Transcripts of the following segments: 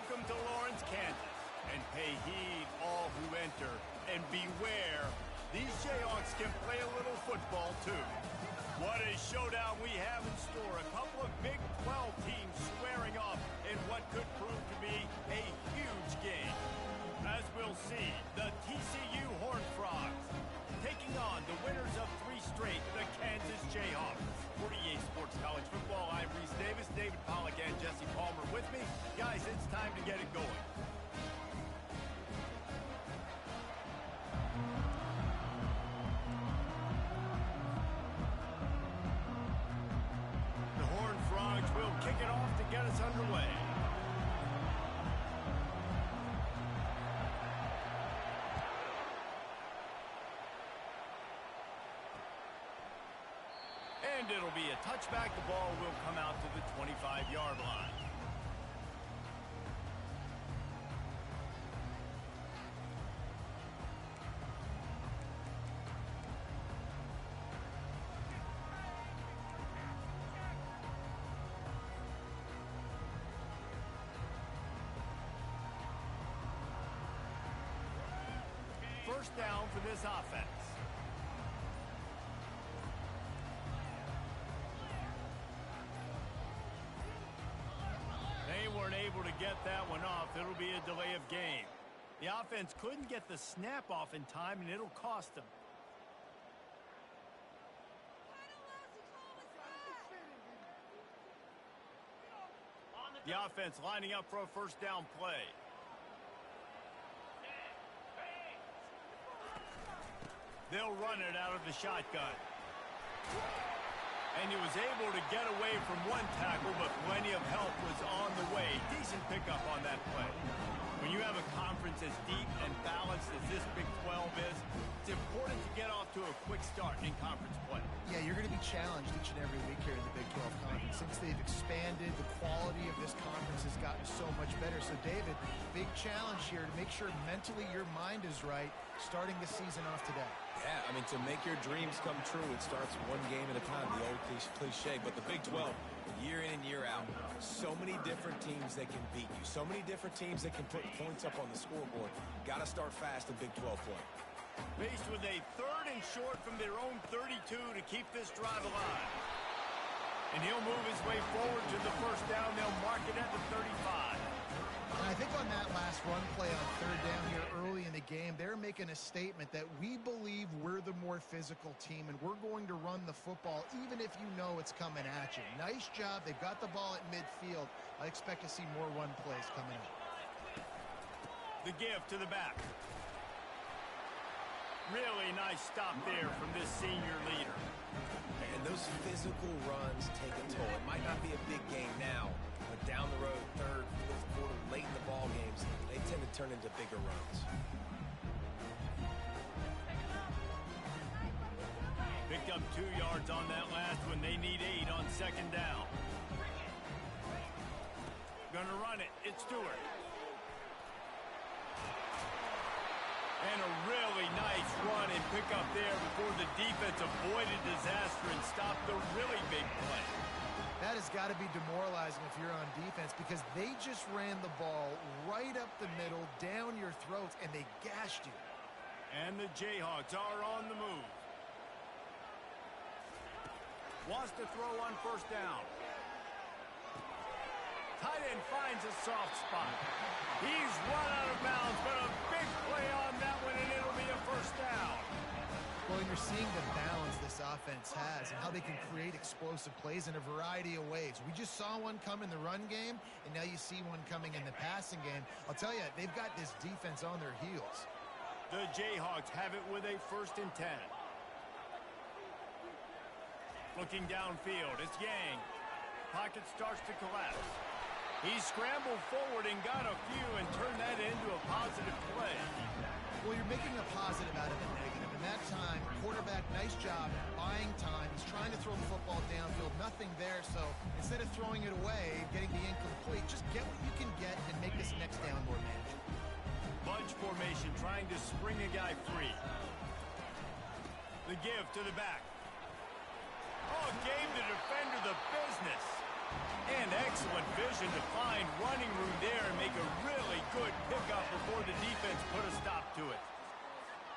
Welcome to Lawrence, Kansas. And pay heed all who enter. And beware, these Jayhawks can play a little football too. What a showdown we have in store. A couple of Big 12 teams squaring off in what could prove to be a huge game. As we'll see, the TCU Horned Frogs taking on the winners of 3 straight, the Kansas Jayhawks. For EA Sports College Football, I'm Reese Davis, David Pollack, and Jesse Palmer with me. Guys, it's time to get it going. The Horned Frogs will kick it off to get us underway. And it'll be a touchback. The ball will come out to the 25-yard line. First down for this offense. They weren't able to get that one off. It'll be a delay of game. The offense couldn't get the snap off in time, and it'll cost them. The offense lining up for a first down play. They'll run it out of the shotgun. And he was able to get away from one tackle, but plenty of help was on the way. Decent pickup on that play. When you have a conference as deep and balanced as this Big 12 is, it's important to get off to a quick start in conference play. Yeah, you're going to be challenged each and every week here in the Big 12 Conference. Since they've expanded, the quality of this conference has gotten so much better. So, David, big challenge here to make sure mentally your mind is right starting the season off today. Yeah, I mean, to make your dreams come true, it starts one game at a time, the old cliche. But the Big 12, year in and year out, so many different teams that can beat you, so many different teams that can put points up on the scoreboard. Got to start fast in Big 12 play. Faced with a 3rd and short from their own 32 to keep this drive alive. And he'll move his way forward to the first down. They'll mark it at the 35. And I think on that last run play on 3rd down here early in the game, they're making a statement that we believe we're the more physical team and we're going to run the football even if you know it's coming at you. Nice job. They've got the ball at midfield. I expect to see more run plays coming up. The give to the back. Really nice stop there from this senior leader. And those physical runs take a toll. It might not be a big game now, but down the road, 3rd, 4th quarter, late in the ball games, they tend to turn into bigger runs. Picked up 2 yards on that last one. They need 8 on 2nd down. Gonna run it. It's Stewart. And a really nice run and pick up there before the defense avoided disaster and stopped the really big play. That has got to be demoralizing if you're on defense because they just ran the ball right up the middle, down your throats, and they gashed you. And the Jayhawks are on the move. Wants to throw on 1st down. Tight end finds a soft spot. He's run out of bounds, but a big play on that one, and it'll be a 1st down. Well, and you're seeing the balance this offense has and how they can create explosive plays in a variety of ways. We just saw one come in the run game, and now you see one coming in the passing game. I'll tell you, they've got this defense on their heels. The Jayhawks have it with a 1st and 10. Looking downfield, it's Yang. Pocket starts to collapse. He scrambled forward and got a few and turned that into a positive play. Well, you're making a positive out of a negative. And that time, quarterback, nice job, buying time. He's trying to throw the football downfield. Nothing there, so instead of throwing it away, getting the incomplete, just get what you can get and make this next down more manageable. Bunch formation, trying to spring a guy free. The give to the back. Oh, gave the defender the business. And excellent vision to find running room there and make a really good pickup before the defense put a stop to it.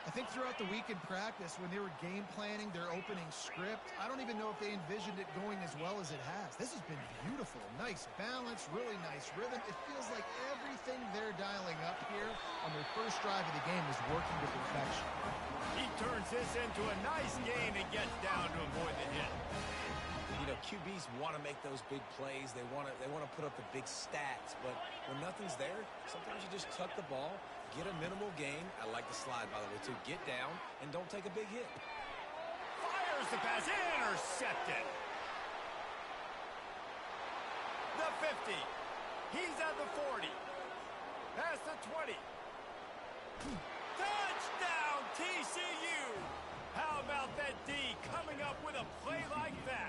I think throughout the week in practice, when they were game planning their opening script, I don't even know if they envisioned it going as well as it has. This has been beautiful. Nice balance, really nice rhythm. It feels like everything they're dialing up here on their first drive of the game is working to perfection. He turns this into a nice gain and gets down to avoid the hit. You know, QBs want to make those big plays. They want to put up the big stats. But when nothing's there, sometimes you just tuck the ball, get a minimal gain. I like the slide, by the way, too. Get down and don't take a big hit. Fires the pass, intercepted. The 50. He's at the 40. Past the 20. Touchdown, TCU. How about that D coming up with a play like that?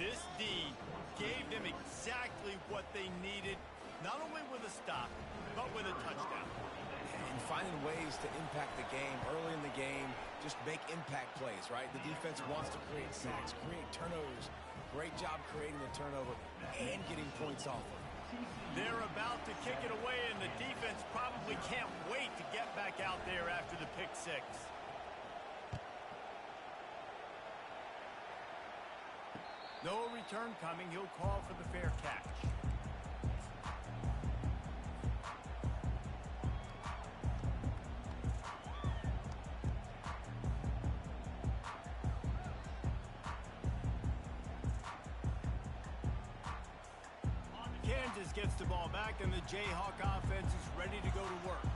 This D gave them exactly what they needed, not only with a stop, but with a touchdown. And finding ways to impact the game early in the game, just make impact plays, right? The defense wants to create sacks, create turnovers. Great job creating the turnover and getting points off of it. They're about to kick it away, and the defense probably can't wait to get back out there after the pick six. No return coming. He'll call for the fair catch. Kansas gets the ball back, and the Jayhawk offense is ready to go to work.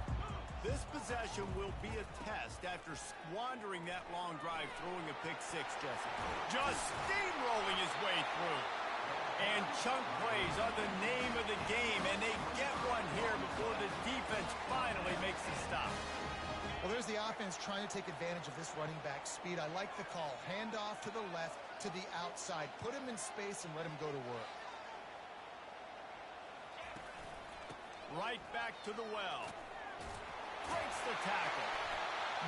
This possession will be a test after squandering that long drive throwing a pick six, Jesse. Just steamrolling his way through. And chunk plays are the name of the game, and they get one here before the defense finally makes the stop. Well, there's the offense trying to take advantage of this running back speed. I like the call. Hand off to the left, to the outside. Put him in space and let him go to work. Right back to the well. Breaks the tackle.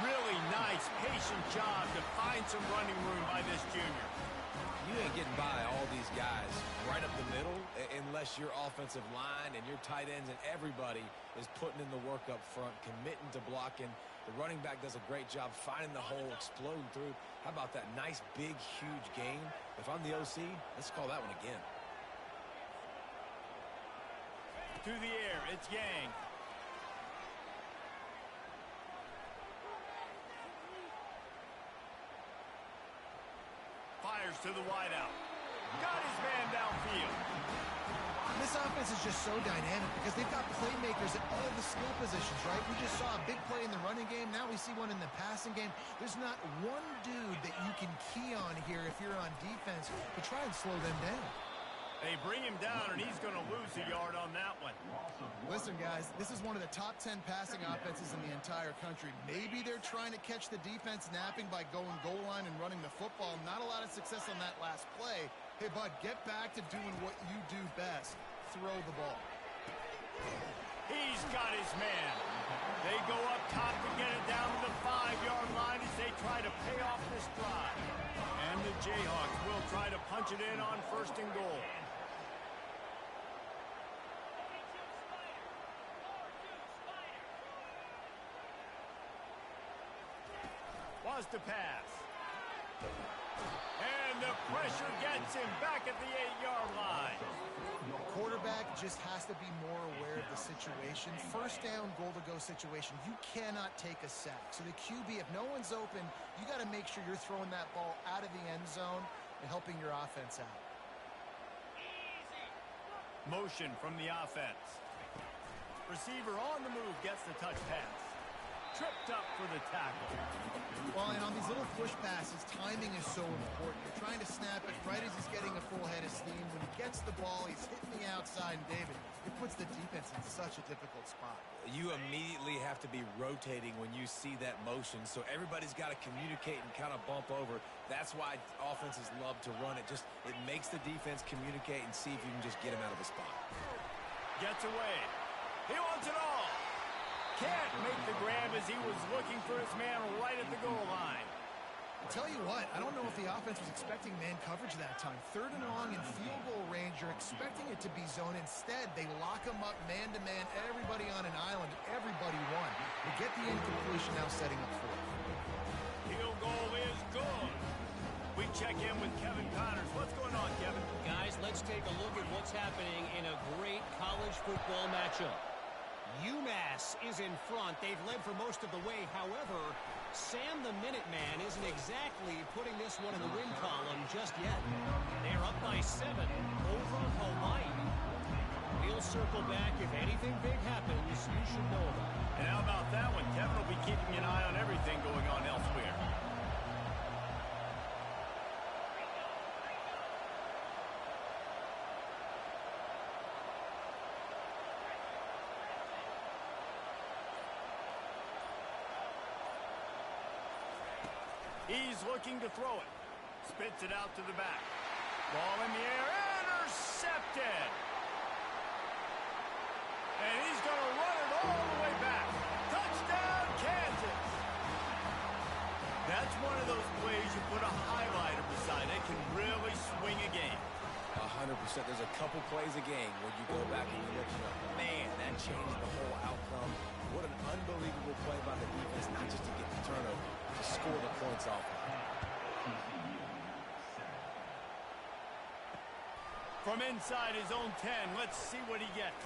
Really nice, patient job to find some running room by this junior. You ain't getting by all these guys right up the middle unless your offensive line and your tight ends and everybody is putting in the work up front, committing to blocking. The running back does a great job finding the hole, exploding through. How about that nice, big, huge gain? If I'm the OC, let's call that one again. To the air, it's Yang. Fires to the wideout. Got his man downfield. This offense is just so dynamic because they've got playmakers at all the skill positions, right? We just saw a big play in the running game. Now we see one in the passing game. There's not one dude that you can key on here if you're on defense to try and slow them down. They bring him down, and he's going to lose a yard on that one. Listen, guys, this is one of the top 10 passing offenses in the entire country. Maybe they're trying to catch the defense napping by going goal line and running the football. Not a lot of success on that last play. Hey, bud, get back to doing what you do best. Throw the ball. He's got his man. They go up top to get it down to the 5-yard line as they try to pay off this drive. And the Jayhawks will try to punch it in on 1st and goal. Was to pass. And the pressure gets him back at the 8-yard line. Quarterback just has to be more aware of the situation. 1st down, goal-to-go situation. You cannot take a sack. So the QB, if no one's open, you got to make sure you're throwing that ball out of the end zone and helping your offense out. Motion from the offense. Receiver on the move gets the touch pass. Tripped up for the tackle. Well, and on these little push passes, timing is so important. You're trying to snap it right as he's getting a full head of steam. When he gets the ball, he's hitting the outside, and David, it puts the defense in such a difficult spot. You immediately have to be rotating when you see that motion, so everybody's got to communicate and kind of bump over. That's why offenses love to run it. It makes the defense communicate and see if you can just get him out of a spot. Gets away. He wants it all. Can't make the grab as he was looking for his man right at the goal line. Tell you what, I don't know if the offense was expecting man coverage that time. 3rd and long in field goal range, you're expecting it to be zone. Instead, they lock them up man-to-man, everybody on an island, everybody won. They get the incompletion, now setting up 4th. Field goal is good. We check in with Kevin Connors. What's going on, Kevin? Guys, let's take a look at what's happening in a great college football matchup. UMass is in front. They've led for most of the way. However, Sam the Minuteman isn't exactly putting this one in the win column just yet. They're up by 7 over Hawaii. We'll circle back. If anything big happens, you should know about it. And how about that one? Kevin will be keeping an eye on everything going on elsewhere. He's looking to throw it. Spits it out to the back. Ball in the air. Intercepted. And he's going to run it all the way back. Touchdown, Kansas. That's one of those plays you put a highlighter beside. It can really swing a game. 100%. There's a couple plays a game where you go back and you look, man, that changed the whole outcome. What an unbelievable play by the defense, not just to get the turnover, to score the points off. From inside his own 10, let's see what he gets.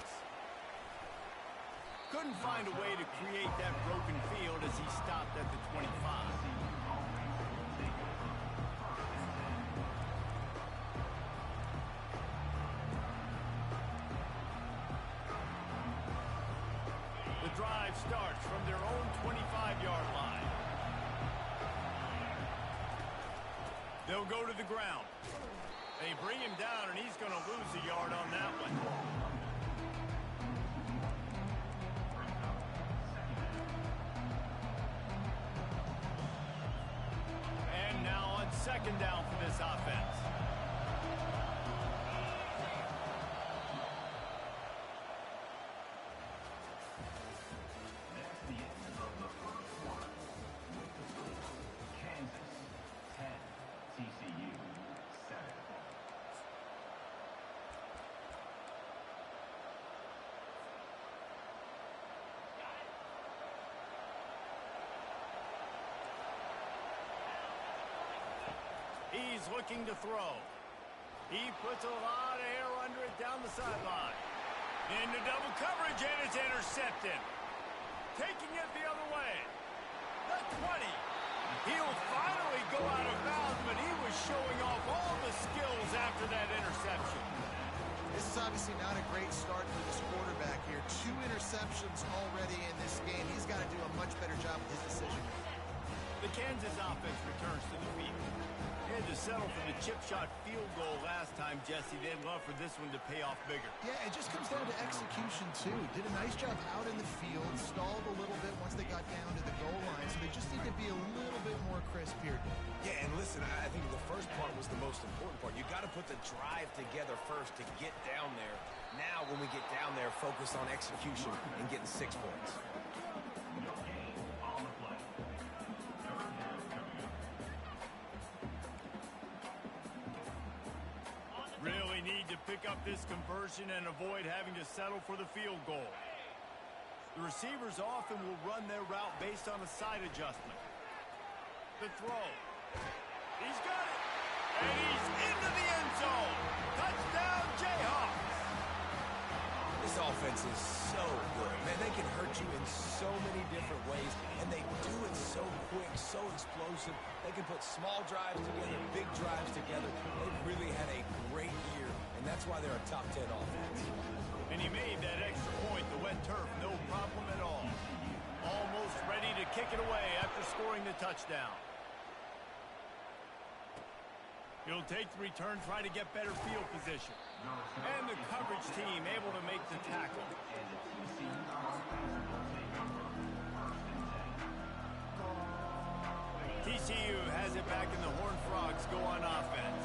Couldn't find a way to create that broken field as he stopped at the 25. The drive starts from their own 25-yard line. They'll go to the ground. They bring him down, and he's going to lose a yard on that one. And now on 2nd down for this offense. Kansas 10, TCU 7. He's looking to throw. He puts a lot of air under it down the sideline. Into double coverage, and it's intercepted. Taking it the other way. The 20. He'll finally go out of bounds, but he was showing off all the skills after that interception. This is obviously not a great start for this quarterback here. 2 interceptions already in this game. He's got to do a much better job with his decision. The Kansas offense returns to the field. They had to settle for the chip shot field goal last time, Jesse. They'd love for this one to pay off bigger. Yeah, it just comes down to execution, too. Did a nice job out in the field, stalled a little bit once they got down to the goal line, so they just need to be a little bit more crisp here. Yeah, and listen, I think the first part was the most important part. You got to put the drive together first to get down there. Now, when we get down there, focus on execution and getting 6 points. Really need to pick up this conversion and avoid having to settle for the field goal. The receivers often will run their route based on a side adjustment. The throw. He's got it. And he's into the end zone. Touchdown, Jayhawks. This offense is so good. Man, they can hurt you in so many different ways, and they do it so quick, so explosive. They can put small drives together, big drives together. They've really had a great year, and that's why they're a top 10 offense. And he made that extra point, the wet turf, no problem at all. Almost ready to kick it away after scoring the touchdown. He'll take the return, try to get better field position. And the coverage team able to make the tackle. TCU has it back, and the Horned Frogs go on offense.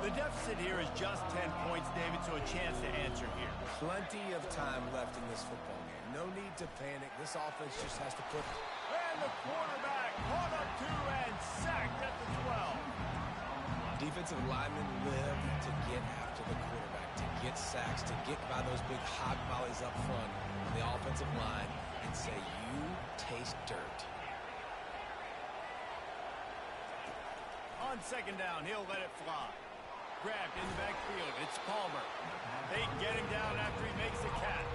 The deficit here is just 10 points, David, so a chance to answer here. Plenty of time left in this football game. No need to panic. This offense just has to put... And the quarterback caught up and sacked at the 12. Defensive linemen live to get after the quarterback, to get sacks, to get by those big hog mollies up front on the offensive line and say, you taste dirt. On second down, he'll let it fly. Grabbed in the backfield. It's Palmer. They get him down after he makes the catch.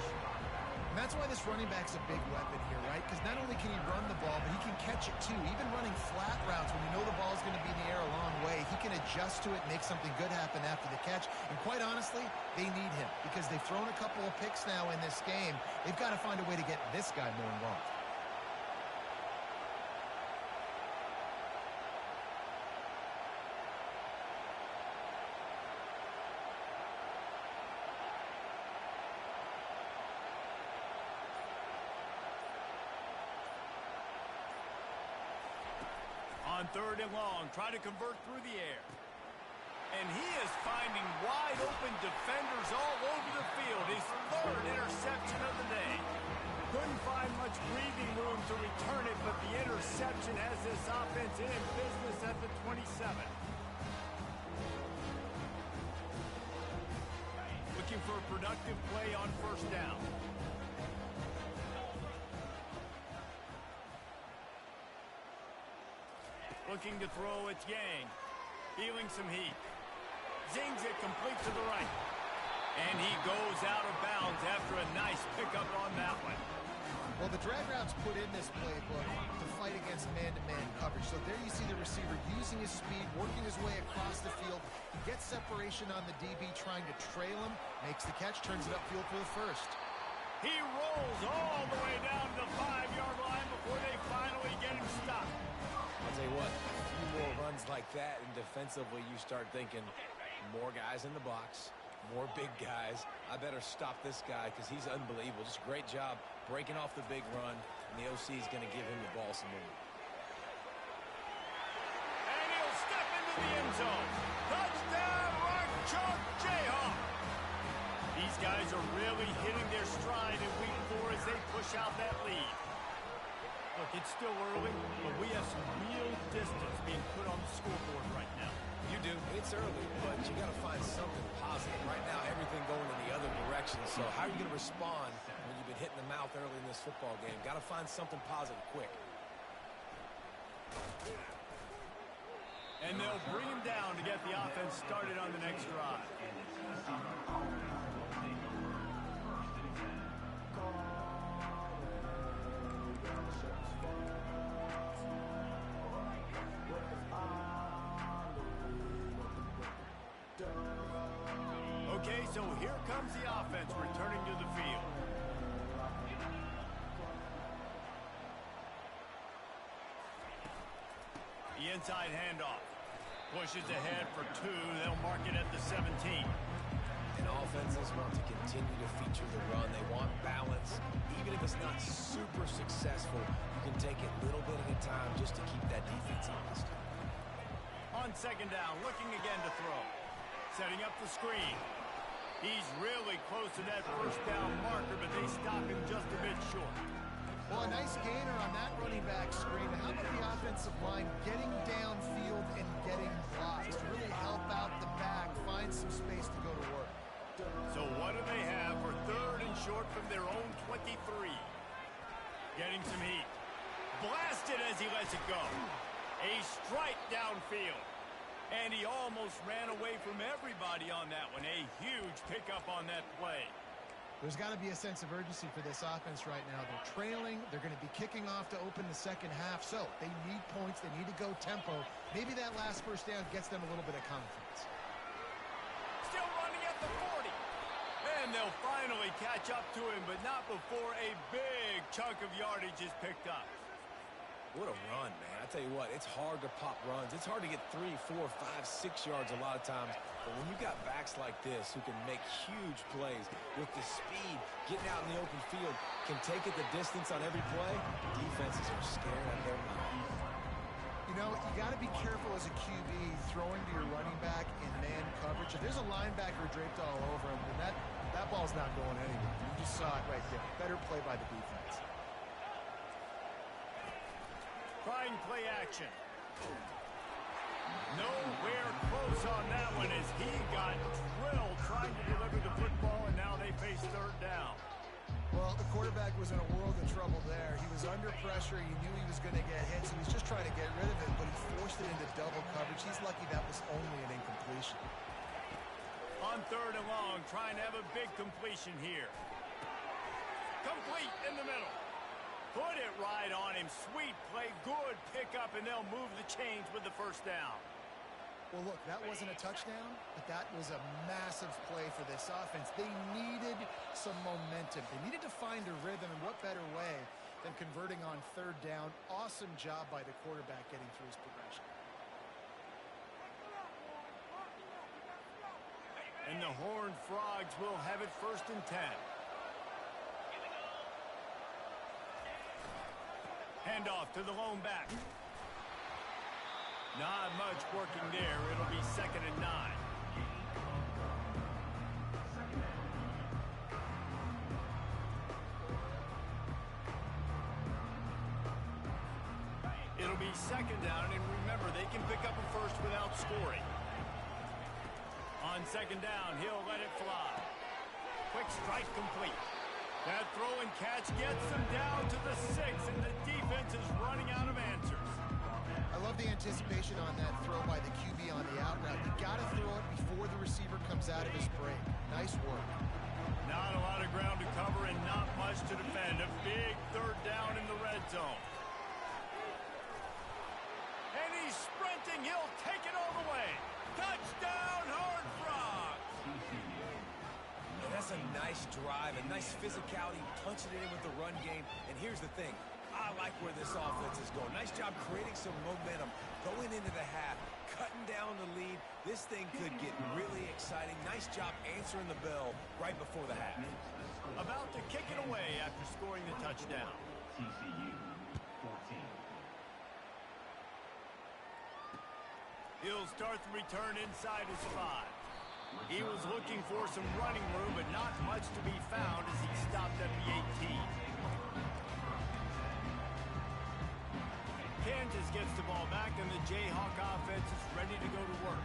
And that's why this running back's a big weapon here, right? Because not only can he run the ball, but he can catch it too. Even running flat routes when you know the ball's going to be in the air a long way, he can adjust to it, make something good happen after the catch. And quite honestly, they need him because they've thrown a couple of picks now in this game. They've got to find a way to get this guy more involved. On third and long, trying to convert through the air. And he is finding wide open defenders all over the field. His third interception of the day. Couldn't find much breathing room to return it, but the interception has this offense in business at the 27. Looking for a productive play on first down. Looking to throw, it's Yang. Feeling some heat. Zings it complete to the right. And he goes out of bounds after a nice pickup on that one. Well, the drag routes put in this playbook to fight against man-to-man coverage. So there you see the receiver using his speed, working his way across the field. He gets separation on the DB, trying to trail him, makes the catch, turns it upfield for the first. He rolls all the way down to the 5-yard line before they finally get him stopped. I'll tell you what, a few more runs like that, and defensively you start thinking more guys in the box, more big guys. I better stop this guy because he's unbelievable. Just a great job breaking off the big run, and the OC is going to give him the ball some more. And he'll step into the end zone. Touchdown, Rock Chalk Jayhawk. These guys are really hitting their stride in week 4 as they push out that lead. Look, it's still early, but we have some real distance being put on the scoreboard right now. You do. It's early, but you got to find something positive. Right now, everything going in the other direction. So how are you going to respond when you've been hit in the mouth early in this football game? Got to find something positive quick. And they'll bring him down to get the offense started on the next drive. Okay, so here comes the offense returning to the field. The inside handoff. Pushes ahead for 2. They'll mark it at the 17. And offenses want to continue to feature the run. They want balance. Even if it's not super successful, you can take it little bit at a time just to keep that defense honest. On second down, looking again to throw. Setting up the screen. He's really close to that first down marker, but they stop him just a bit short. Well, a nice gainer on that running back screen. How about the offensive line getting downfield and getting blocks to really help out the back, find some space to go to work? So what do they have for third and short from their own 23? Getting some heat. Blasted as he lets it go. A strike downfield. And he almost ran away from everybody on that one. A huge pickup on that play. There's got to be a sense of urgency for this offense right now. They're trailing. They're going to be kicking off to open the second half. So they need points. They need to go tempo. Maybe that last first down gets them a little bit of confidence. Still running at the 40. And they'll finally catch up to him, but not before a big chunk of yardage is picked up. What a run, man. I tell you what, it's hard to pop runs. It's hard to get 3, 4, 5, 6 yards a lot of times. But when you've got backs like this who can make huge plays with the speed, getting out in the open field, can take it the distance on every play, defenses are scared out of their mind. You know, you got to be careful as a QB throwing to your running back in man coverage. If there's a linebacker draped all over him, then that ball's not going anywhere. You just saw it right there. Better play by the defense. Trying play action. Nowhere close on that one as he got drilled trying to deliver the football, and now they face third down. Well, the quarterback was in a world of trouble there. He was under pressure. He knew he was going to get hit, so he was just trying to get rid of it, but he forced it into double coverage. He's lucky that was only an incompletion. On third and long, trying to have a big completion here. Complete in the middle. Put it right on him. Sweet play, good pickup, and they'll move the chains with the first down. Well, look, that wasn't a touchdown, but that was a massive play for this offense. They needed some momentum. They needed to find a rhythm, and what better way than converting on third down. Awesome job by the quarterback getting through his progression. And the Horned Frogs will have it 1st and 10. Handoff to the lone back. Not much working there. It'll be 2nd and 9. It'll be 2nd down, and remember, they can pick up a first without scoring. On 2nd down, he'll let it fly. Quick strike complete. That throw and catch gets them down to the 6, and the defense is running out of answers. I love the anticipation on that throw by the QB on the out route. You got to throw it before the receiver comes out of his break. Nice work. Not a lot of ground to cover and not much to defend. A big third down in the red zone. And he's sprinting. He'll take it all the way. Touchdown, Horned Frogs! And that's a nice drive, a nice physicality, punching it in with the run game. And here's the thing. I like where this offense is going. Nice job creating some momentum, going into the half, cutting down the lead. This thing could get really exciting. Nice job answering the bell right before the half. About to kick it away after scoring the touchdown. TCU 14. He'll start the return inside his 5. He was looking for some running room, but not much to be found as he stopped at the 18. Kansas gets the ball back, and the Jayhawk offense is ready to go to work.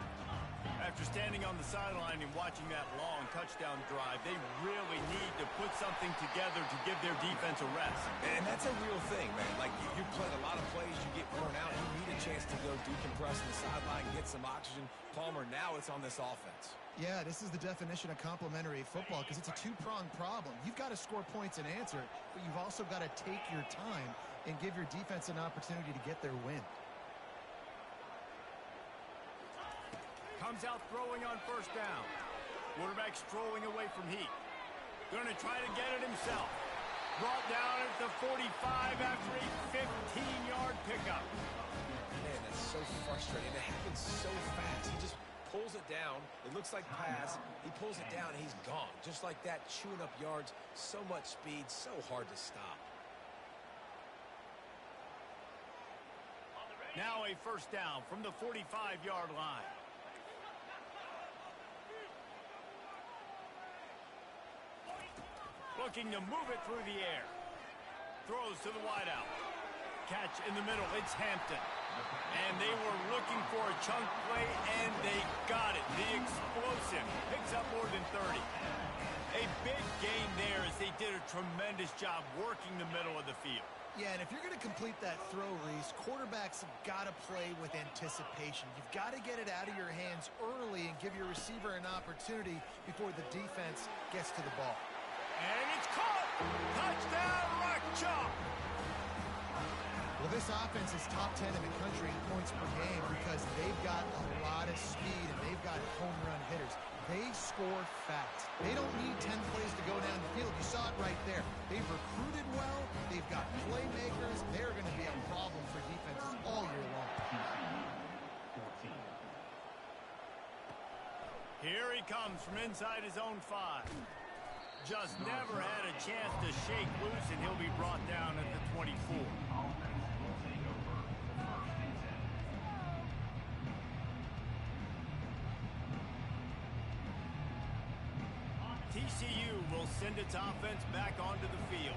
After standing on the sideline and watching that long touchdown drive, they really need to put something together to give their defense a rest. And that's a real thing, man. Like, you played a lot of plays, you get worn out, you need a chance to go decompress on the sideline, get some oxygen. Palmer, now it's on this offense. Yeah, this is the definition of complementary football because it's a two-pronged problem. You've got to score points and answer it, but you've also got to take your time and give your defense an opportunity to get their win. Comes out throwing on 1st down. Quarterback strolling away from heat. Going to try to get it himself. Brought down at the 45 after a 15-yard pickup. Man, that's so frustrating. It happens so fast. He just pulls it down. It looks like pass. He pulls it down, and he's gone. Just like that, chewing up yards. So much speed, so hard to stop. Now a 1st down from the 45-yard line. Looking to move it through the air. Throws to the wideout. Catch in the middle. It's Hampton. And they were looking for a chunk play, and they got it. The explosive picks up more than 30. A big gain there as they did a tremendous job working the middle of the field. Yeah, and if you're going to complete that throw, Reese, quarterbacks have got to play with anticipation. You've got to get it out of your hands early and give your receiver an opportunity before the defense gets to the ball. And it's caught! Touchdown, Rock Chalk! Well, this offense is top 10 in the country in points per game because they've got a lot of speed and they've got home run hitters. They score fast. They don't need 10 plays to go down the field. You saw it right there. They've recruited well. They've got playmakers. They're going to be a problem for defenses all year long. TCU 14. Here he comes from inside his own 5. Just never had a chance to shake loose, and he'll be brought down at the 24. Offense will take over 1st and 10. TCU will send its offense back onto the field.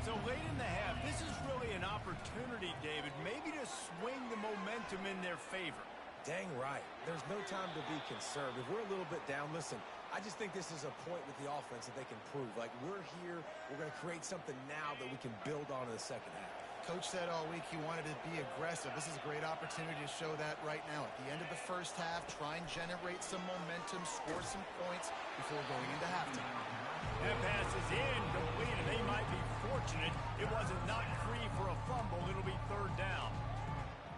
So late in the half, this is really an opportunity, David, maybe to swing the momentum in their favor. Dang right. There's no time to be conservative. We're a little bit down. Listen, I just think this is a point with the offense that they can prove. Like, we're here. We're going to create something now that we can build on in the second half. Coach said all week he wanted to be aggressive. This is a great opportunity to show that right now. At the end of the first half, try and generate some momentum, score some points before going into halftime. That pass is incomplete, and they might be fortunate it wasn't knocked free for a fumble. It'll be third down.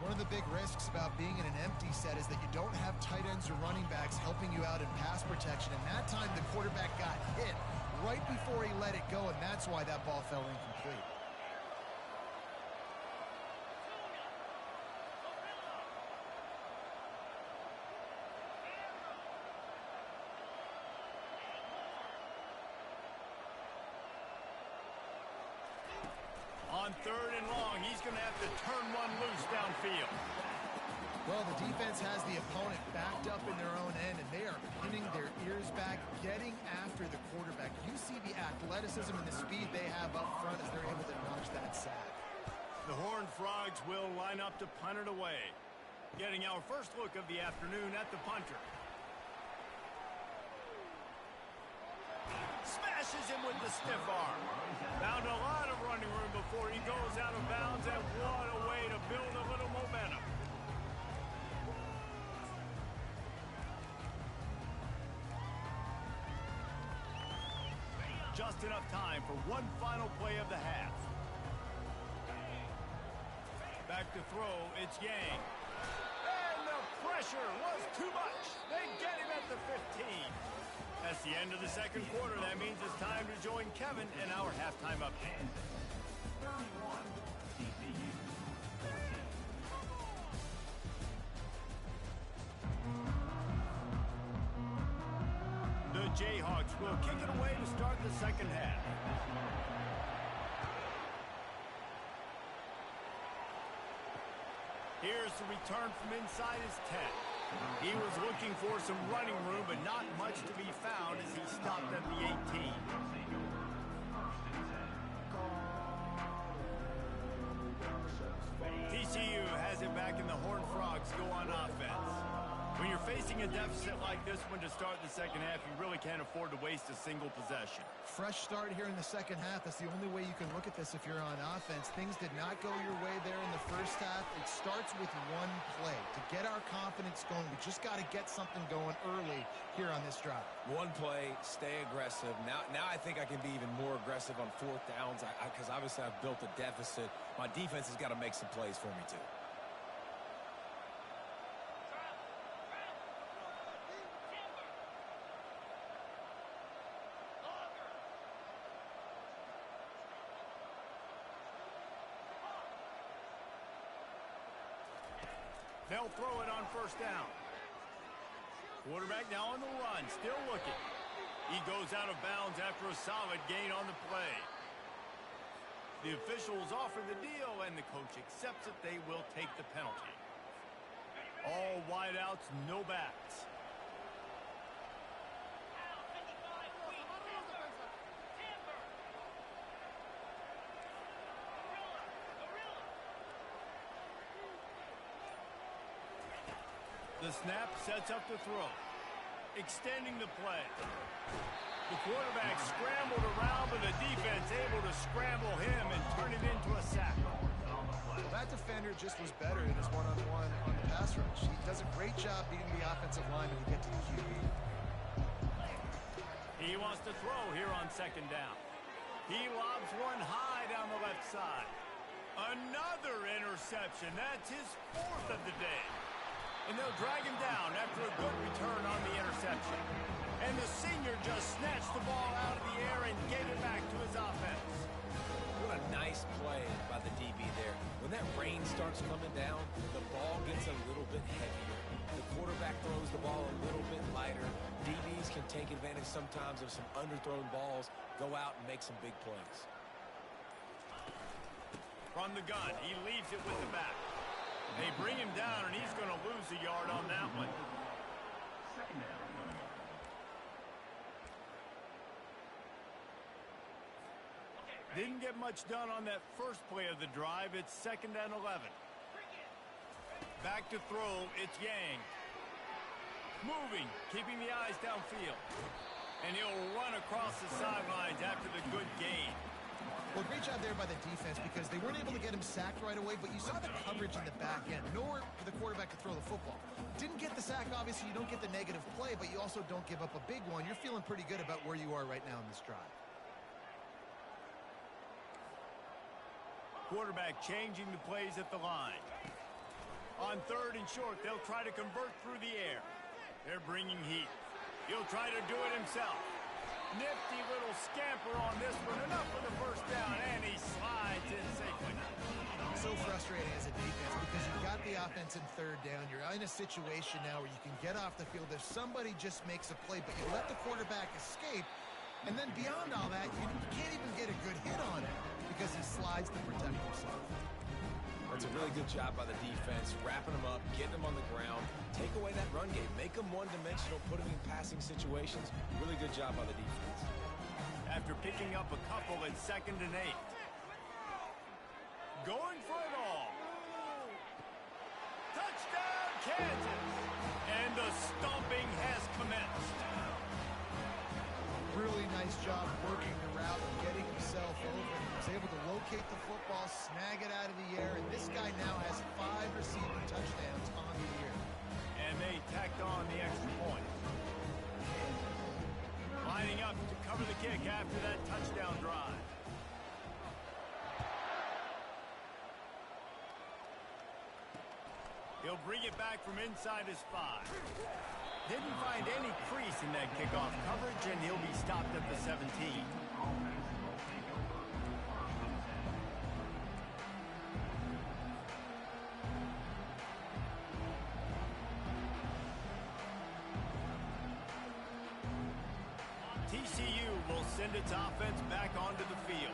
One of the big risks about being in an empty set is that you don't have tight ends or running backs helping you out in pass protection. And that time the quarterback got hit right before he let it go, and that's why that ball fell incomplete. On third and long, he's going to have to turn one loose downfield. Well, the defense has the opponent backed up in their own end, and they are pinning their ears back, getting after the quarterback. You see the athleticism and the speed they have up front as they're able to notch that sack. The Horned Frogs will line up to punt it away. Getting our first look of the afternoon at the punter. Smashes him with the stiff arm. Found a lot of running room before he goes out of bounds, and what a way to build a little momentum. Just enough time for one final play of the half. Back to throw, it's Yang. And the pressure was too much. They get him at the 15. That's the end of the second quarter. That means it's time to join Kevin in our halftime update. 31, TCU. The Jayhawks will kick it away to start the second half. Here's the return from inside his 10. He was looking for some running room, but not much to be found as he stopped at the 18. TCU has it back, and the Horned Frogs go on offense. When you're facing a deficit like this one to start the second half, you really can't afford to waste a single possession. Fresh start here in the second half. That's the only way you can look at this if you're on offense. Things did not go your way there in the first half. It starts with one play. To get our confidence going, we just got to get something going early here on this drive. One play, stay aggressive. Now I think I can be even more aggressive on fourth downs because obviously I've built a deficit. My defense has got to make some plays for me too. They'll throw it on first down. Quarterback now on the run, still looking. He goes out of bounds after a solid gain on the play. The officials offer the deal, and the coach accepts it. They will take the penalty. All wideouts, no backs. The snap sets up the throw. Extending the play. The quarterback scrambled around, but the defense able to scramble him and turn it into a sack. Well, that defender just was better in his one-on-one on the pass rush. He does a great job beating the offensive lineman to get to the QB. He wants to throw here on second down. He lobs one high down the left side. Another interception. That's his fourth of the day. And they'll drag him down after a good return on the interception. And the senior just snatched the ball out of the air and gave it back to his offense. What a nice play by the DB there. When that rain starts coming down, the ball gets a little bit heavier. The quarterback throws the ball a little bit lighter. DBs can take advantage sometimes of some underthrown balls, go out and make some big plays. From the gun, he leaves it with the back. They bring him down, and he's going to lose a yard on that one. Second down. Didn't get much done on that first play of the drive. It's 2nd and 11. Back to throw, it's Yang. Moving, keeping the eyes downfield. And he'll run across the sidelines after the good gain. Well, great job there by the defense because they weren't able to get him sacked right away, but you saw the coverage in the back end. Nowhere for the quarterback to throw the football. Didn't get the sack, obviously you don't get the negative play, but you also don't give up a big one. You're feeling pretty good about where you are right now in this drive. Quarterback changing the plays at the line. On 3rd and short, they'll try to convert through the air. They're bringing heat. He'll try to do it himself. Nifty little scamper on this one. Enough for the first down, and he slides in safely. So frustrating as a defense because you've got the offense in 3rd down. You're in a situation now where you can get off the field if somebody just makes a play, but you let the quarterback escape. And then beyond all that, you can't even get a good hit on it because he slides to protect himself. That's a really good job by the defense, wrapping them up, getting them on the ground, take away that run game, make them one-dimensional, put them in passing situations. Really good job by the defense. After picking up a couple at 2nd and 8. Going for it all. Touchdown, Kansas! And the stomping has commenced. Really nice job working the route and getting himself open. He was able to locate the football, snag it out of the air, and this guy now has 5 receiving touchdowns on the year. And they tacked on the extra point. Lining up to cover the kick after that touchdown drive. He'll bring it back from inside his 5. Didn't find any crease in that kickoff coverage, and he'll be stopped at the 17. TCU will send its offense back onto the field.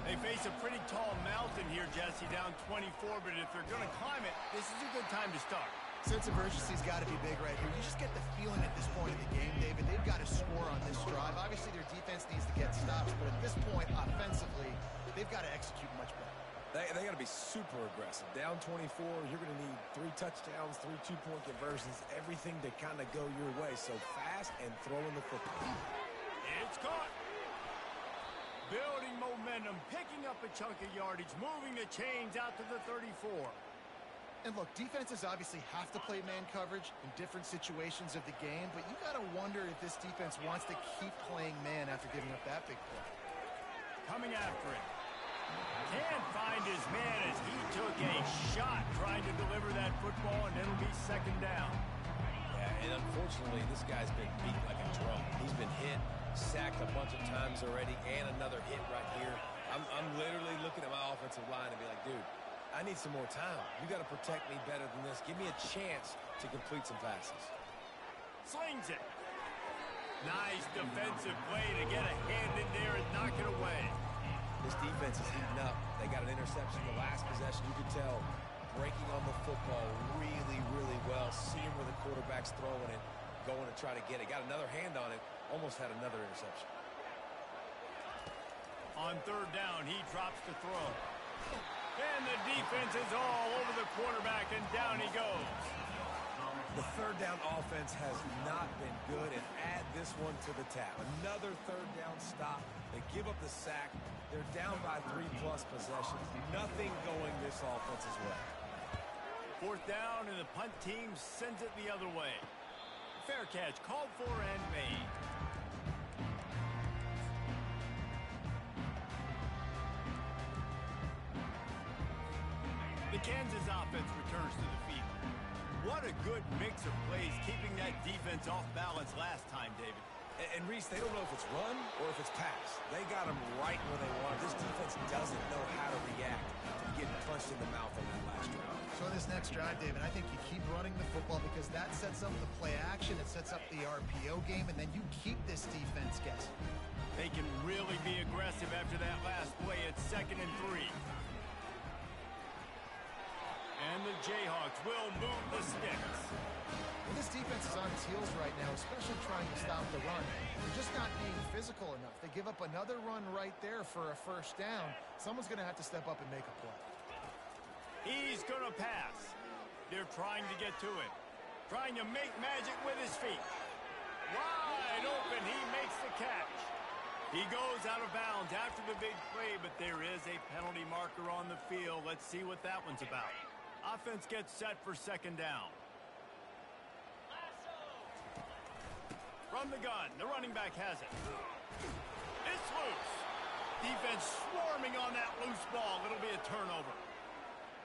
They face a pretty tall mountain here, Jesse, down 24, but if they're going to climb it, this is a good time to start. Sense of urgency's got to be big right here. You just get the feeling at this point of the game, David, they've got to score on this drive. Obviously, their defense needs to get stops, but at this point, offensively, they've got to execute much better. They got to be super aggressive. Down 24, you're going to need 3 touchdowns, 3 two-point conversions, everything to kind of go your way. So fast and throwing the football. It's caught. Building momentum, picking up a chunk of yardage, moving the chains out to the 34. And look, defenses obviously have to play man coverage in different situations of the game, but you got to wonder if this defense wants to keep playing man after giving up that big play. Coming after it. Can't find his man as he took a shot trying to deliver that football, and it'll be 2nd down. Yeah, and unfortunately, this guy's been beat like a drum. He's been hit, sacked a bunch of times already, and another hit right here. I'm literally looking at my offensive line and be like, dude, I need some more time. You got to protect me better than this. Give me a chance to complete some passes. Slings it. Nice defensive play to get a hand in there and knock it away. This defense is heating up. They got an interception the last possession. You could tell breaking on the football really, really well. Seeing where the quarterback's throwing it, going to try to get it. Got another hand on it. Almost had another interception. On 3rd down, he drops to throw. And the defense is all over the quarterback, and down he goes. The 3rd down offense has not been good, and add this one to the tab. Another 3rd down stop. They give up the sack. They're down by 3+ possessions. Nothing going this offense's way. 4th down, and the punt team sends it the other way. Fair catch called for and made. The Kansas offense returns to the field. What a good mix of plays, keeping that defense off balance last time, David. And Reese, they don't know if it's run or if it's pass. They got them right where they want. This defense doesn't know how to react to getting punched in the mouth on that last drive. So in this next drive, David, I think you keep running the football because that sets up the play action, it sets up the RPO game, and then you keep this defense guessing. They can really be aggressive after that last play at 2nd and 3. And the Jayhawks will move the sticks. And this defense is on its heels right now, especially trying to stop the run. They're just not being physical enough. They give up another run right there for a first down. Someone's going to have to step up and make a play. He's going to pass. They're trying to get to him. Trying to make magic with his feet. Wide open. He makes the catch. He goes out of bounds after the big play, but there is a penalty marker on the field. Let's see what that one's about. Offense gets set for second down. From the gun, the running back has it. It's loose. Defense swarming on that loose ball. It'll be a turnover.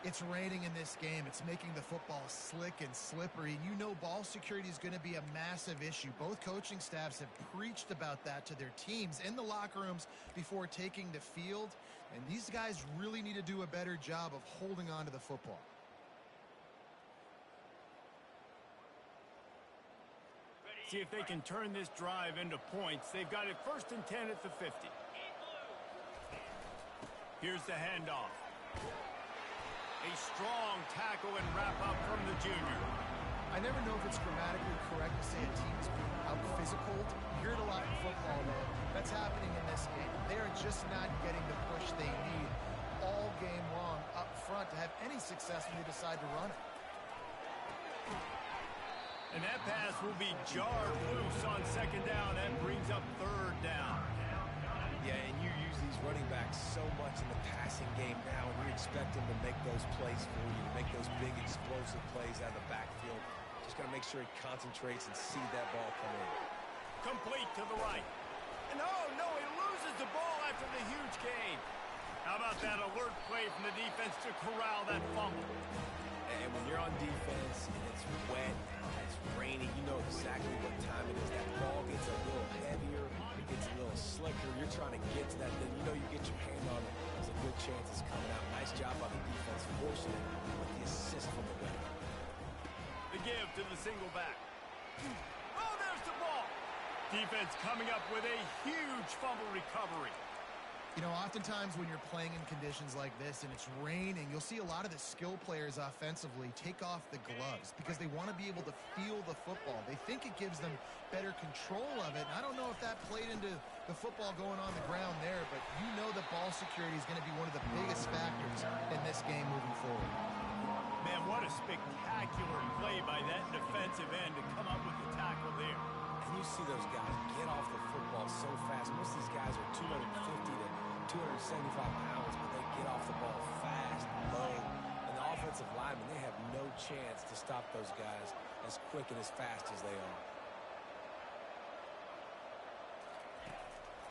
It's raining in this game. It's making the football slick and slippery. You know ball security is going to be a massive issue. Both coaching staffs have preached about that to their teams in the locker rooms before taking the field. And these guys really need to do a better job of holding on to the football. See if they can turn this drive into points. They've got it 1st and 10 at the 50. Here's the handoff. A strong tackle and wrap up from the junior. I never know if it's grammatically correct to say a team is being out-physical. You hear it a lot in football, though. That's happening in this game. They are just not getting the push they need all game long up front to have any success when they decide to run it. And that pass will be jarred loose on second down. That brings up third down. Yeah, and you use these running backs so much in the passing game now, and you expect them to make those plays for you, to make those big explosive plays out of the backfield. Just got to make sure he concentrates and see that ball come in. Complete to the right. And oh, no, he loses the ball after the huge gain. How about that alert play from the defense to corral that fumble? And when you're on defense and it's wet, it's rainy, you know exactly what time it is. That ball gets a little heavier, it gets a little slicker. You're trying to get to that thing. You know you get your hand on it. There's a good chance it's coming out. Nice job by the defense forcing it with the assist from the wet. The give to the single back. Oh, there's the ball. Defense coming up with a huge fumble recovery. You know, oftentimes when you're playing in conditions like this and it's raining, you'll see a lot of the skill players offensively take off the gloves because they want to be able to feel the football. They think it gives them better control of it. And I don't know if that played into the football going on the ground there, but you know that ball security is going to be one of the biggest factors in this game moving forward. Man, what a spectacular play by that defensive end to come up with the tackle there. And you see those guys get off the football so fast. Most of these guys are 250 to 275 pounds, but they get off the ball fast, low. And the offensive linemen, they have no chance to stop those guys as quick and as fast as they are.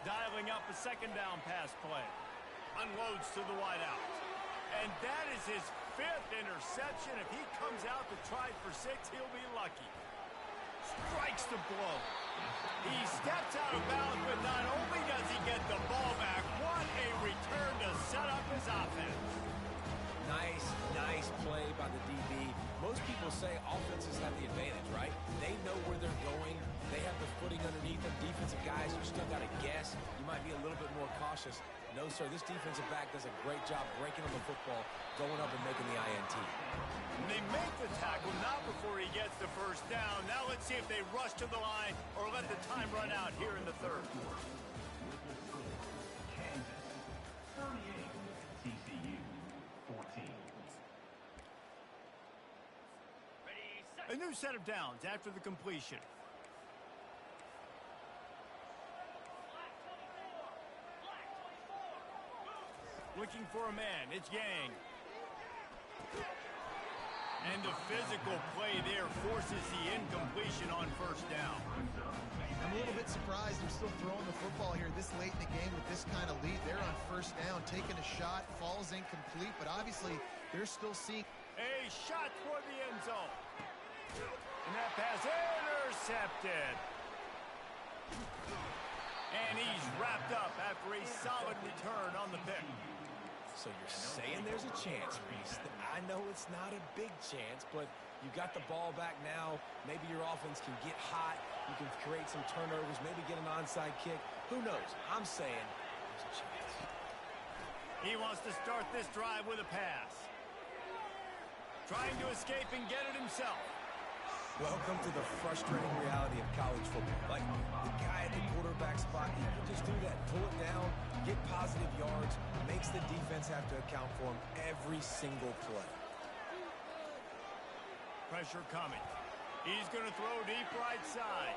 Dialing up a second down pass play. Unloads to the wideout. And that is his 5th interception. If he comes out to try for 6, he'll be lucky. Strikes the blow. He steps out of bounds, but not only does he get the ball back, what a return to set up his offense. Nice play by the DB. Most people say offenses have the advantage, right? They know where they're going. They have the footing underneath them. Defensive guys, you still got to guess. You might be a little bit more cautious. No, sir, this defensive back does a great job breaking on the football, going up and making the INT. They make the tackle, not before he gets the first down. Now let's see if they rush to the line or let the time run out here in the third. Kansas 38, TCU 14. A new set of downs after the completion. Looking for a man. It's Yang. And the physical play there forces the incompletion on first down. I'm a little bit surprised they're still throwing the football here this late in the game with this kind of lead. They're on first down, taking a shot, falls incomplete, but obviously they're still seeing. A shot toward the end zone. And that pass intercepted. And he's wrapped up after a solid return on the pick. So you're saying there's a chance, Reese. I know it's not a big chance, but you got the ball back now. Maybe your offense can get hot. You can create some turnovers, maybe get an onside kick. Who knows? I'm saying there's a chance. He wants to start this drive with a pass. Trying to escape and get it himself. Welcome to the frustrating reality of college football. Like, the guy at the quarterback spot, he can just do that. Pull it down, get positive yards, makes the defense have to account for him every single play. Pressure coming. He's going to throw deep right side.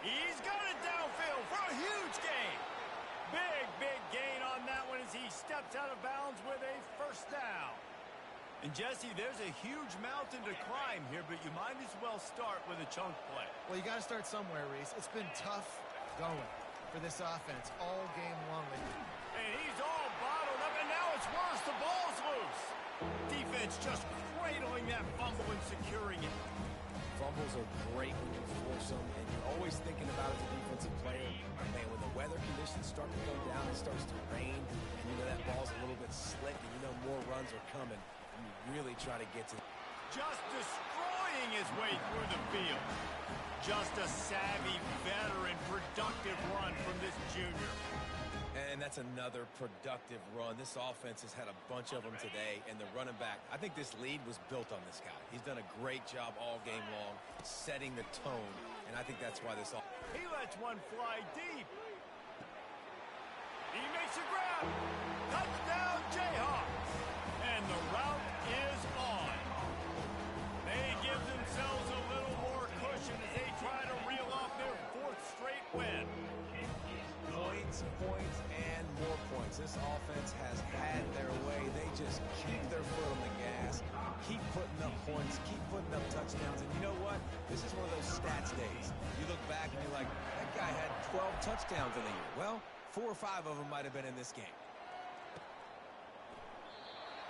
He's got it downfield for a huge gain. Big gain on that one as he steps out of bounds with a first down. And, Jesse, there's a huge mountain to climb here, but you might as well start with a chunk play. Well, you got to start somewhere, Reese. It's been tough going for this offense all game long. And he's all bottled up, and now it's worse. The ball's loose. Defense just cradling that fumble and securing it. Fumbles are great when you force them, and you're always thinking about it as a defensive player. Man, when the weather conditions start to go down, it starts to rain, and you know that ball's a little bit slick, and you know more runs are coming. You really try to get to just destroying his way through the field. Just a savvy, veteran, productive run from this junior. And that's another productive run. This offense has had a bunch of them today, and the running back, I think this lead was built on this guy. He's done a great job all game long, setting the tone, and I think that's why this offense. He lets one fly deep. He makes a grab. Touchdown, Jayhawks. And the route is on. They give themselves a little more cushion as they try to reel off their fourth straight win. Points, and more points. This offense has had their way. They just keep their foot on the gas, keep putting up points, keep putting up touchdowns. And you know what? This is one of those stats days. You look back and you're like, that guy had 12 touchdowns in a year. Well, 4 or 5 of them might have been in this game.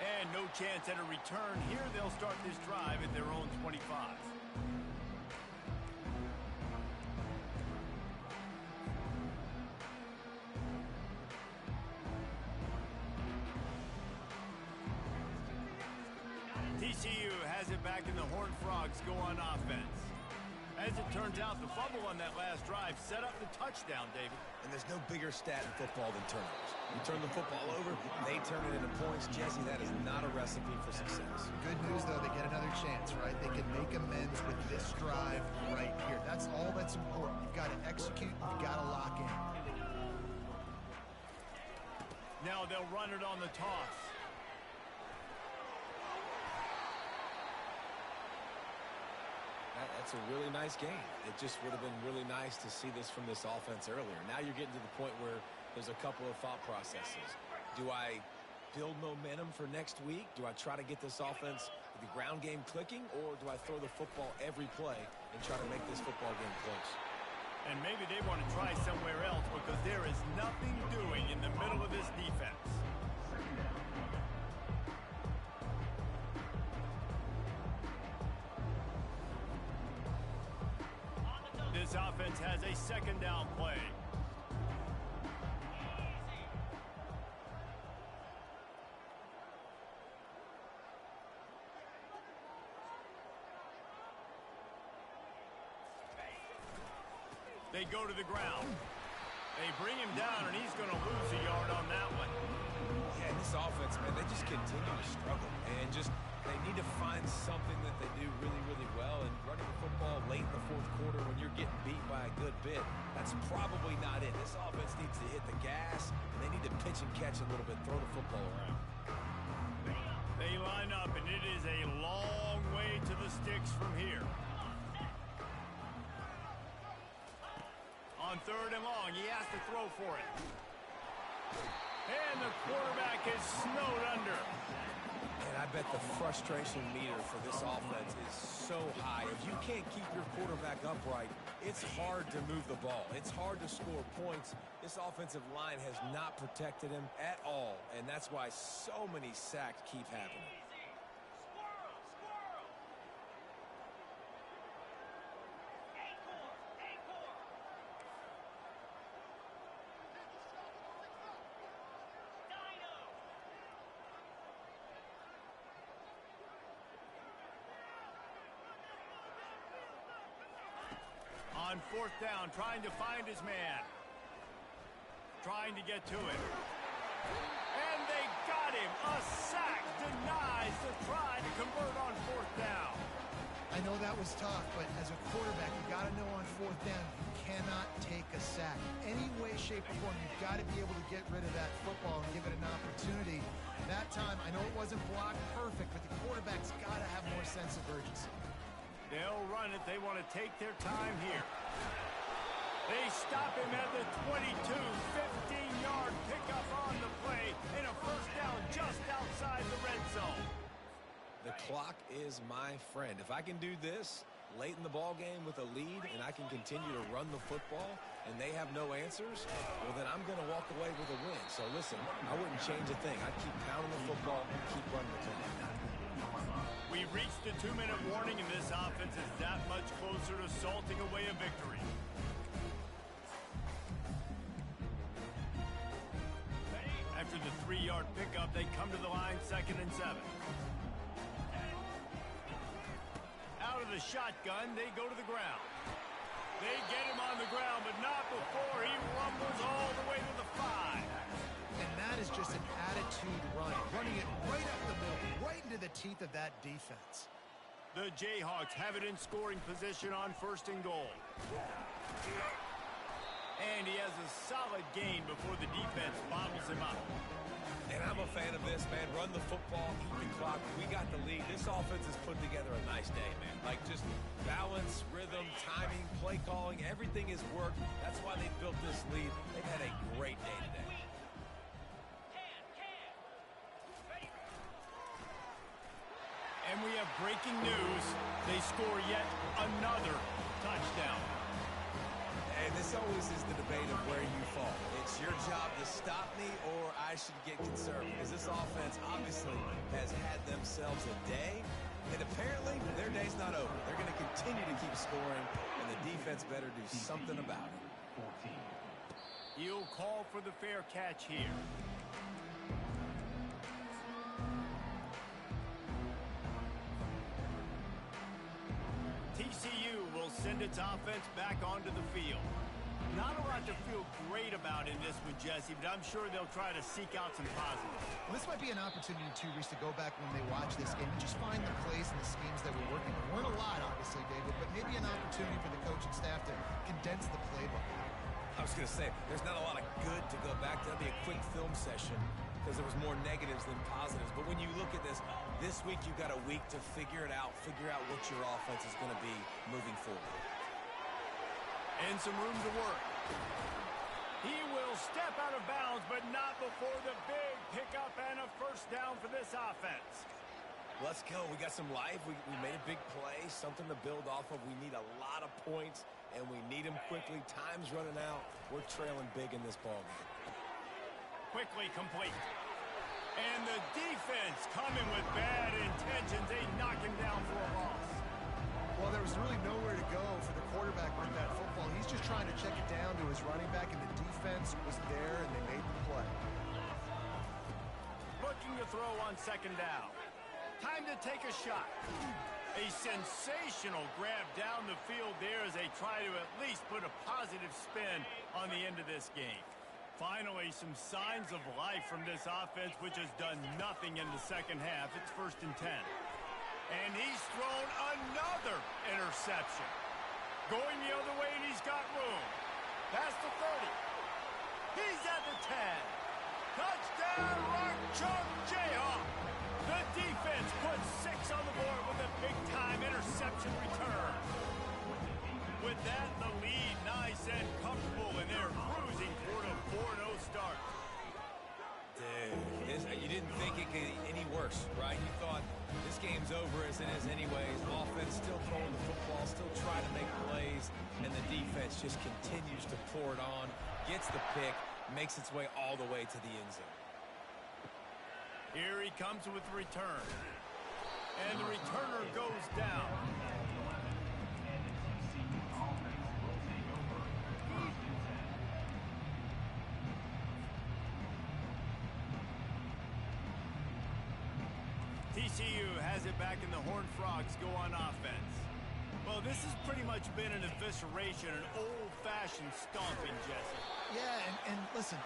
And no chance at a return here. They'll start this drive at their own 25. TCU has it back, and the Horned Frogs go on offense. As it turns out, the fumble on that last drive set up the touchdown, David. And there's no bigger stat in football than turnovers. You turn the football over, they turn it into points. Jesse, that is not a recipe for success. Good news, though, they get another chance, right? They can make amends with this drive right here. That's all that's important. You've got to execute. You've got to lock in. Now they'll run it on the toss. That's a really nice game. It just would have been really nice to see this from this offense earlier. Now you're getting to the point where there's a couple of thought processes. Do I build momentum for next week? Do I try to get this offense, the ground game clicking, or do I throw the football every play and try to make this football game close? And maybe they want to try somewhere else because there is nothing doing in the middle of this defense. This offense has a second down play. They go to the ground. They bring him down, and he's going to lose a yard on that one. Yeah, this offense, man, they just continue to struggle. And they need to find something that they do really, really well. And running the football late in the fourth quarter when you're getting beat by a good bit, that's probably not it. This offense needs to hit the gas, and they need to pitch and catch a little bit, throw the football around. They line up, and it is a long way to the sticks from here. On third and long, he has to throw for it. And the quarterback is snowed under. And I bet the frustration meter for this offense is so high. If you can't keep your quarterback upright, it's hard to move the ball. It's hard to score points. This offensive line has not protected him at all, and that's why so many sacks keep happening. On fourth down, trying to find his man. Trying to get to it. And they got him. A sack denies the try to convert on fourth down. I know that was tough, but as a quarterback, you got to know on fourth down, you cannot take a sack. Any way, shape, or form, you've got to be able to get rid of that football and give it an opportunity. That time, I know it wasn't blocked perfect, but the quarterback's got to have more sense of urgency. They'll run it. They want to take their time here. They stop him at the 22, 15-yard pickup on the play, and a first down just outside the red zone. The clock is my friend. If I can do this late in the ball game with a lead and I can continue to run the football and they have no answers, well, then I'm going to walk away with a win. So, listen, I wouldn't change a thing. I'd keep pounding the football and keep running the clock. We've reached the 2-minute warning, and this offense is that much closer to salting away a victory. After the 3-yard pickup, they come to the line, 2nd and 7. Out of the shotgun, they go to the ground. They get him on the ground, but not before he rumbles all the way to the 5. And that is just an attitude run, running it right up the middle, right into the teeth of that defense. The Jayhawks have it in scoring position on 1st and goal. And he has a solid gain before the defense bottles him up. And I'm a fan of this, man. Run the football, eat the clock. We got the lead. This offense has put together a nice day, man. Like, just balance, rhythm, timing, play calling, everything has worked. That's why they built this lead. They've had a great day today. And we have breaking news. They score yet another touchdown. And this always is the debate of where you fall. It's your job to stop me or I should get concerned. Because this offense obviously has had themselves a day. And apparently their day's not over. They're going to continue to keep scoring. And the defense better do something about it. He'll call for the fair catch here. TCU will send its offense back onto the field. Not a lot to feel great about in this one, Jesse, but I'm sure they'll try to seek out some positives. Well, this might be an opportunity, too, Reese, to go back when they watch this game and just find the plays and the schemes that were working. There weren't a lot, obviously, David, but maybe an opportunity for the coaching staff to condense the playbook. I was going to say, there's not a lot of good to go back to. That'll be a quick film session because there was more negatives than positives. But when you look at this week you've got a week to figure it out, figure out what your offense is going to be moving forward. And some room to work. He will step out of bounds, but not before the big pickup and a first down for this offense. Let's go. We got some life. We made a big play, something to build off of. We need a lot of points, and we need them quickly. Time's running out. We're trailing big in this ballgame. Quickly complete. And the defense coming with bad intentions. They knock him down for a loss. Well, there was really nowhere to go for the quarterback with that football. He's just trying to check it down to his running back, and the defense was there, and they made the play. Looking to throw on 2nd down. Time to take a shot. A sensational grab down the field there as they try to at least put a positive spin on the end of this game. Finally, some signs of life from this offense, which has done nothing in the second half. It's 1st and 10. And he's thrown another interception. Going the other way, and he's got room. Past the 30. He's at the 10. Touchdown, Rock Chalk Jayhawk. The defense puts 6 on the board with a big-time interception return. With that, the lead nice and comfortable, and they're cruising toward a 4-0 start. Dude, you didn't think it could get any worse, right? You thought this game's over as it is anyways. Offense still throwing the football, still trying to make plays, and the defense just continues to pour it on, gets the pick, makes its way all the way to the end zone. Here he comes with the return. And the returner goes down. TCU has it back, and the Horned Frogs go on offense. Well, this has pretty much been an evisceration, an old-fashioned stomping, Jesse. Yeah, and listen,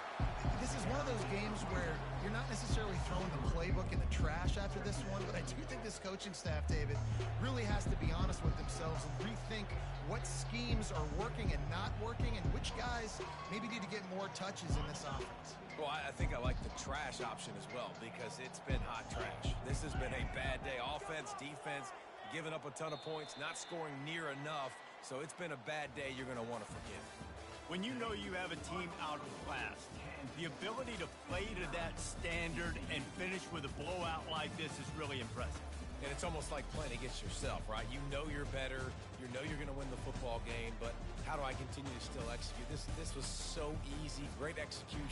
this is one of those games where you're not necessarily throwing the playbook in the trash after this one, but I do think this coaching staff, David, really has to be honest with themselves and rethink what schemes are working and not working and which guys maybe need to get more touches in this offense. Well, I think I like the trash option as well because it's been hot trash. This has been a bad day. Offense, defense, giving up a ton of points, not scoring near enough. So it's been a bad day you're going to want to forget. When you know you have a team outclassed, the ability to play to that standard and finish with a blowout like this is really impressive. And it's almost like playing against yourself, right? You know you're better. You know you're going to win the football game, but how do I continue to still execute? This was so easy. Great execution.